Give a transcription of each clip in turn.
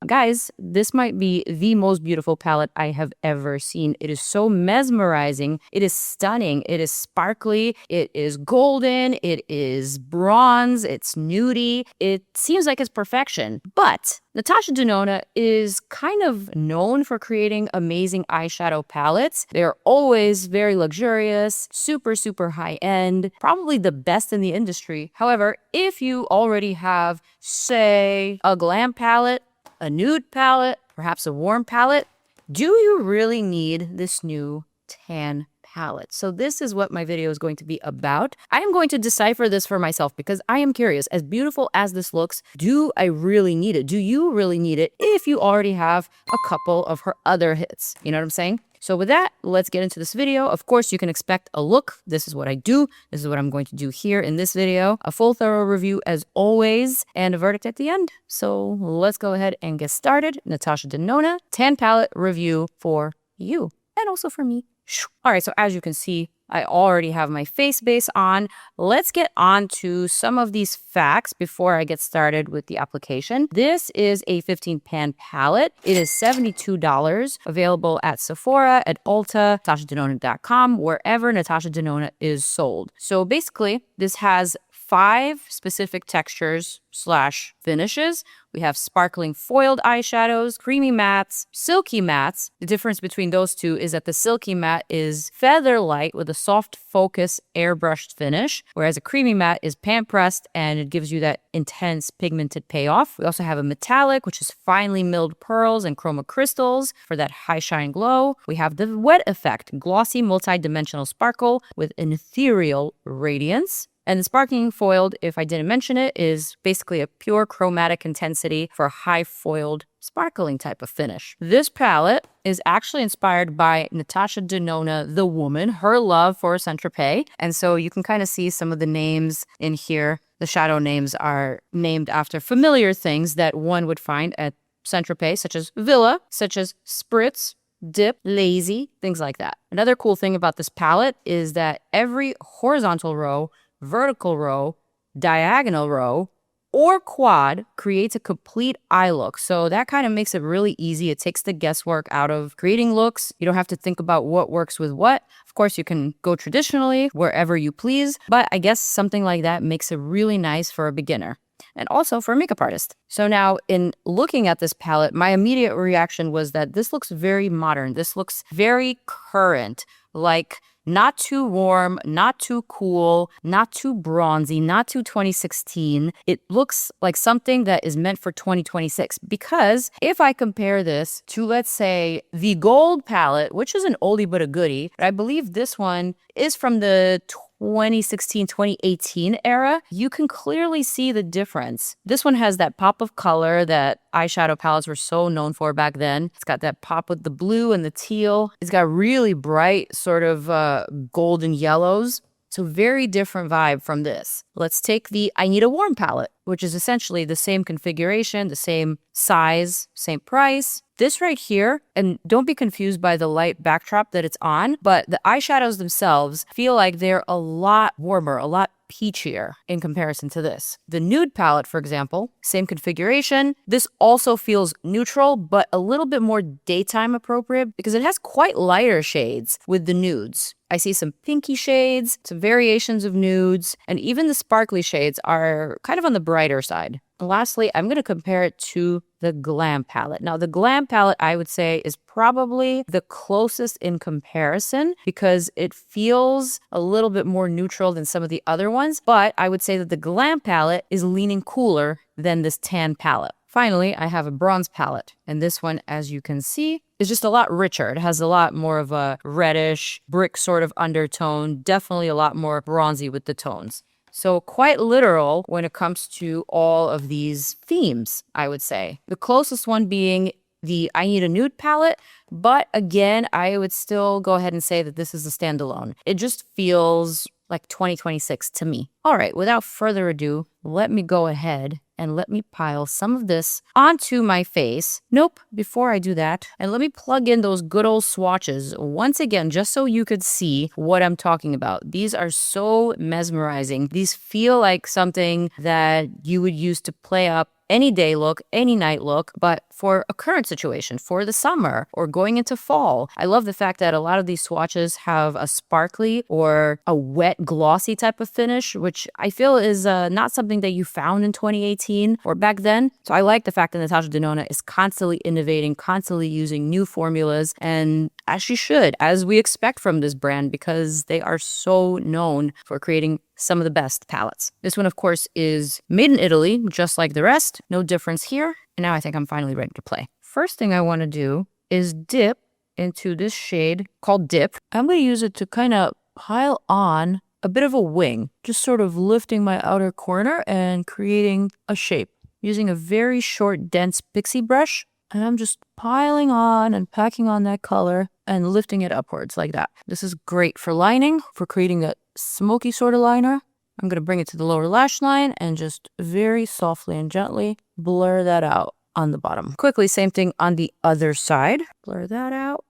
Guys, this might be the most beautiful palette I have ever seen. It is so mesmerizing. It is stunning. It is sparkly. It is golden. It is bronze. It's nudie. It seems like it's perfection. But Natasha Denona is kind of known for creating amazing eyeshadow palettes. They're always very luxurious, super high-end, probably the best in the industry. However, if you already have, say, a glam palette, a nude palette, perhaps a warm palette, do you really need this new tan palette? So this is what my video is going to be about. I am going to decipher this for myself because I am curious. As beautiful as this looks, do I really need it? Do you really need it if you already have a couple of her other hits? You know what I'm saying? So with that, let's get into this video. Of course, you can expect a look. This is what I do. This is what I'm going to do here in this video. A full thorough review as always, and a verdict at the end. So let's go ahead and get started. Natasha Denona, tan palette review for you and also for me. All right, so as you can see, I already have my face base on. Let's get on to some of these facts before I get started with the application. This is a 15 pan palette. It is $72, available at Sephora, at Ulta, NatashaDenona.com, wherever Natasha Denona is sold. So basically, this has 5 specific textures / finishes. We have sparkling foiled eyeshadows, creamy mattes, silky mattes. The difference between those two is that the silky matte is feather light with a soft focus airbrushed finish, whereas a creamy matte is pan pressed and it gives you that intense pigmented payoff. We also have a metallic, which is finely milled pearls and chroma crystals for that high shine glow. We have the wet effect, glossy multi-dimensional sparkle with an ethereal radiance. And the sparkling foiled, if I didn't mention it, is basically a pure chromatic intensity for a high foiled sparkling type of finish. This palette is actually inspired by Natasha Denona, the woman, her love for Saint-Tropez. And so you can kind of see some of the names in here. The shadow names are named after familiar things that one would find at Saint-Tropez, such as Villa, such as Spritz, Dip, Lazy, things like that. Another cool thing about this palette is that every horizontal row, vertical row, diagonal row, or quad creates a complete eye look. So that kind of makes it really easy. It takes the guesswork out of creating looks. You don't have to think about what works with what. Of course, you can go traditionally wherever you please, but I guess something like that makes it really nice for a beginner and also for a makeup artist. So now in looking at this palette, my immediate reaction was that this looks very modern. This looks very current, like not too warm, not too cool, not too bronzy, not too 2016. It looks like something that is meant for 2026 because if I compare this to, let's say, the gold palette, which is an oldie but a goodie, but I believe this one is from the 2016, 2018 era, you can clearly see the difference. This one has that pop of color that eyeshadow palettes were so known for back then. It's got that pop with the blue and the teal. It's got really bright sort of golden yellows. So very different vibe from this. Let's take the I Need a Warm palette, which is essentially the same configuration, the same size, same price. This right here, and don't be confused by the light backdrop that it's on, but the eyeshadows themselves feel like they're a lot warmer, a lot peachier in comparison to this. The nude palette, for example, same configuration. This also feels neutral, but a little bit more daytime appropriate because it has quite lighter shades with the nudes. I see some pinky shades, some variations of nudes, and even the sparkly shades are kind of on the brighter side. Lastly, I'm going to compare it to the Glam palette. Now, the Glam palette, I would say, is probably the closest in comparison because it feels a little bit more neutral than some of the other ones, but I would say that the Glam palette is leaning cooler than this tan palette. Finally, I have a bronze palette, and this one, as you can see, is just a lot richer. It has a lot more of a reddish, brick sort of undertone, definitely a lot more bronzy with the tones. So quite literal when it comes to all of these themes, I would say. The closest one being the I Need a Nude palette, but again, I would still go ahead and say that this is a standalone. It just feels like 2026 to me. All right, without further ado, let me go ahead and let me pile some of this onto my face. Nope, before I do that, and let me plug in those good old swatches once again, just so you could see what I'm talking about. These are so mesmerizing. These feel like something that you would use to play up any day look, any night look, but for a current situation, for the summer or going into fall. I love the fact that a lot of these swatches have a sparkly or a wet glossy type of finish, which I feel is not something that you found in 2018 or back then. So I like the fact that Natasha Denona is constantly innovating, constantly using new formulas, and as she should, as we expect from this brand, because they are so known for creating some of the best palettes. This one, of course, is made in Italy, just like the rest. No difference here. And now I think I'm finally ready to play. First thing I want to do is dip into this shade called Dip. I'm going to use it to kind of pile on a bit of a wing, just sort of lifting my outer corner and creating a shape using a very short, dense PIXI brush. And I'm just piling on and packing on that color and lifting it upwards like that. This is great for lining, for creating that smoky sort of liner. I'm going to bring it to the lower lash line and just very softly and gently blur that out on the bottom. Quickly, same thing on the other side. Blur that out.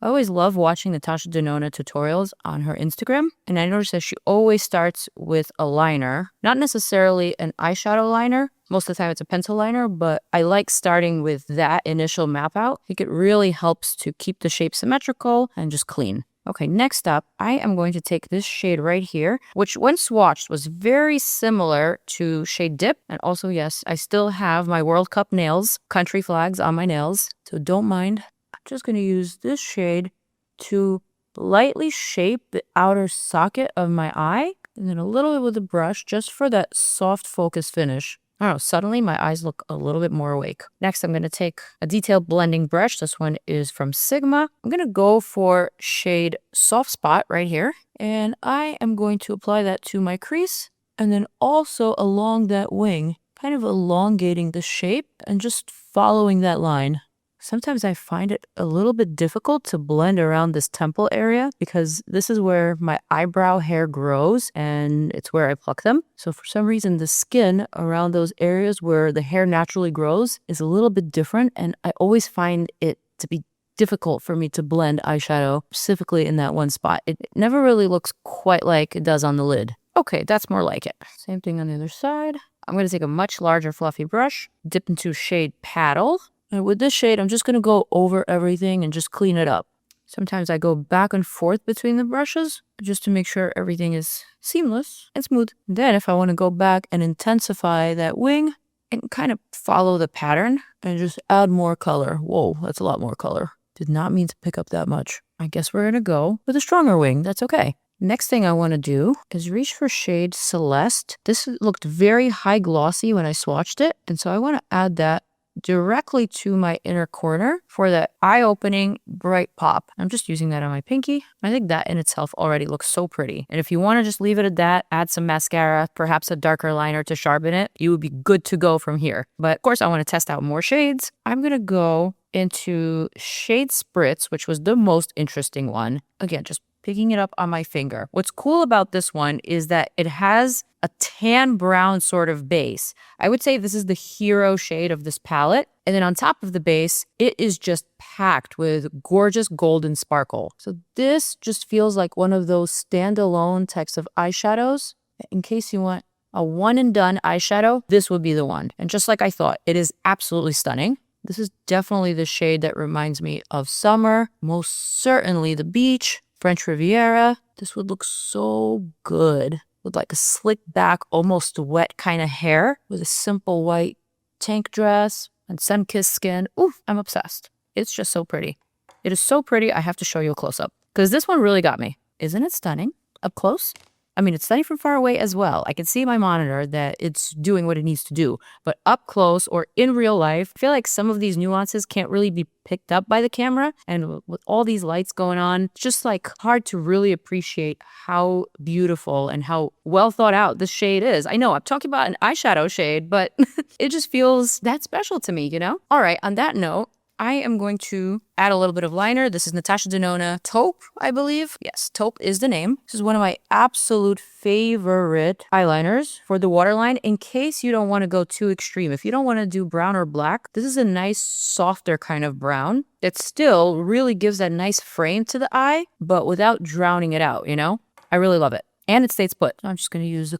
I always love watching Natasha Denona tutorials on her Instagram, and I notice that she always starts with a liner, not necessarily an eyeshadow liner. Most of the time it's a pencil liner, but I like starting with that initial map out. I think it really helps to keep the shape symmetrical and just clean. Okay, next up, I am going to take this shade right here, which when swatched was very similar to shade Dip. And also, yes, I still have my World Cup nails, country flags on my nails, so don't mind. I'm just going to use this shade to lightly shape the outer socket of my eye, and then a little bit with a brush just for that soft focus finish. I don't know, suddenly my eyes look a little bit more awake. Next, I'm going to take a detailed blending brush. This one is from Sigma. I'm going to go for shade Soft Spot right here. And I am going to apply that to my crease and then also along that wing, kind of elongating the shape and just following that line. Sometimes I find it a little bit difficult to blend around this temple area because this is where my eyebrow hair grows and it's where I pluck them. So for some reason, the skin around those areas where the hair naturally grows is a little bit different, and I always find it to be difficult for me to blend eyeshadow specifically in that one spot. It never really looks quite like it does on the lid. Okay, that's more like it. Same thing on the other side. I'm going to take a much larger fluffy brush, dip into shade Paddle. And with this shade, I'm just going to go over everything and just clean it up. Sometimes I go back and forth between the brushes just to make sure everything is seamless and smooth. Then if I want to go back and intensify that wing and kind of follow the pattern and just add more color. Whoa, that's a lot more color. Did not mean to pick up that much. I guess we're going to go with a stronger wing. That's okay. Next thing I want to do is reach for shade Celeste. This looked very high glossy when I swatched it, and so I want to add that directly to my inner corner for that eye-opening bright pop. I'm just using that on my pinky. I think that in itself already looks so pretty. And if you want to just leave it at that, add some mascara, perhaps a darker liner to sharpen it, you would be good to go from here. But of course, I want to test out more shades. I'm going to go into shade Spritz, which was the most interesting one. Again, just picking it up on my finger. What's cool about this one is that it has a tan brown sort of base. I would say this is the hero shade of this palette. And then on top of the base, it is just packed with gorgeous golden sparkle. So this just feels like one of those standalone types of eyeshadows. In case you want a one and done eyeshadow, this would be the one. And just like I thought, it is absolutely stunning. This is definitely the shade that reminds me of summer, most certainly the beach, French Riviera. This would look so good with like a slick back, almost wet kind of hair with a simple white tank dress and sun-kissed skin. Ooh, I'm obsessed. It's just so pretty. It is so pretty, I have to show you a close-up because this one really got me. Isn't it stunning? Up close? I mean, it's stunning from far away as well. I can see my monitor that it's doing what it needs to do. But up close or in real life, I feel like some of these nuances can't really be picked up by the camera. And with all these lights going on, it's just like hard to really appreciate how beautiful and how well thought out this shade is. I know I'm talking about an eyeshadow shade, but it just feels that special to me, you know? All right, on that note, I am going to add a little bit of liner. This is Natasha Denona Taupe, I believe. Yes, Taupe is the name. This is one of my absolute favorite eyeliners for the waterline in case you don't want to go too extreme. If you don't want to do brown or black, this is a nice softer kind of brown that still really gives that nice frame to the eye, but without drowning it out, you know? I really love it. And it stays put. So I'm just going to use a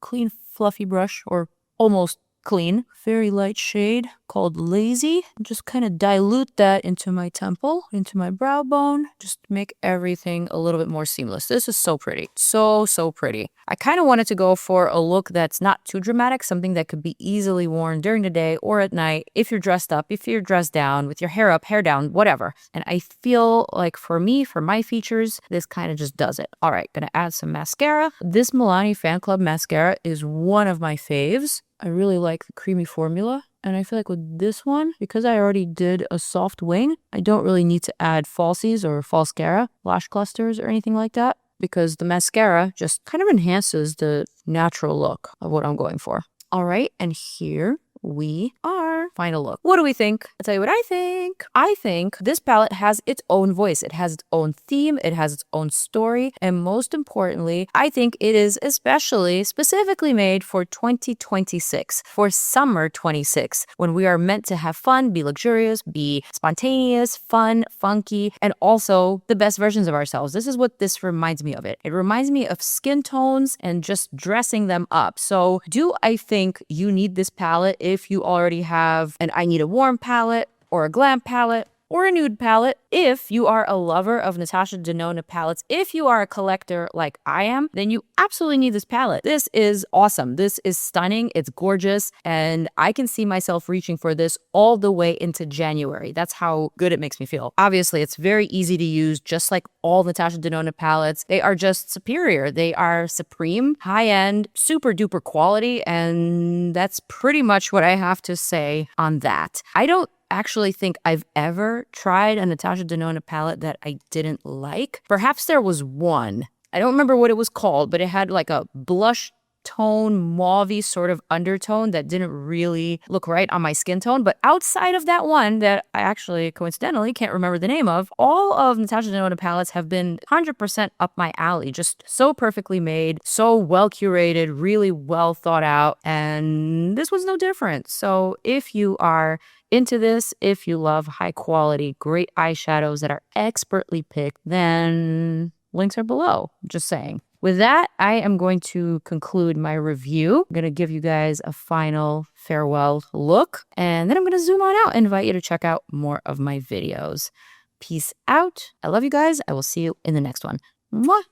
clean, fluffy brush, or almost clean, very light shade called Lazy. Just kind of dilute that into my temple, into my brow bone. Just make everything a little bit more seamless. This is so pretty. So, so pretty. I kind of wanted to go for a look that's not too dramatic, something that could be easily worn during the day or at night if you're dressed up, if you're dressed down, with your hair up, hair down, whatever. And I feel like for me, for my features, this kind of just does it. All right, gonna add some mascara. This Milani Fan Club mascara is one of my faves. I really like the creamy formula. And I feel like with this one, because I already did a soft wing, I don't really need to add falsies or falscara, lash clusters or anything like that, because the mascara just kind of enhances the natural look of what I'm going for. All right, and here we are. Final look. What do we think? I'll tell you what I think. I think this palette has its own voice. It has its own theme. It has its own story. And most importantly, I think it is specifically made for 2026, for summer 26, when we are meant to have fun, be luxurious, be spontaneous, fun, funky, and also the best versions of ourselves. This is what this reminds me of it. It reminds me of skin tones and just dressing them up. So do I think you need this palette if you already have an I Need a Warm palette or a glam palette or a nude palette? If you are a lover of Natasha Denona palettes, if you are a collector like I am, then you absolutely need this palette. This is awesome. This is stunning. It's gorgeous. And I can see myself reaching for this all the way into January. That's how good it makes me feel. Obviously, it's very easy to use, just like all Natasha Denona palettes. They are just superior. They are supreme, high-end, super duper quality. And that's pretty much what I have to say on that. I don't actually think I've ever tried a Natasha Denona palette that I didn't like. Perhaps there was one. I don't remember what it was called, but it had like a blush tone, mauve-y sort of undertone that didn't really look right on my skin tone. But outside of that one that I actually coincidentally can't remember the name of, all of Natasha Denona palettes have been 100% up my alley. Just so perfectly made, so well curated, really well thought out. And this was no different. So if you are into this, if you love high quality, great eyeshadows that are expertly picked, then links are below. Just saying. With that, I am going to conclude my review. I'm going to give you guys a final farewell look, and then I'm going to zoom on out and invite you to check out more of my videos. Peace out. I love you guys. I will see you in the next one. Mwah.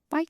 Bye.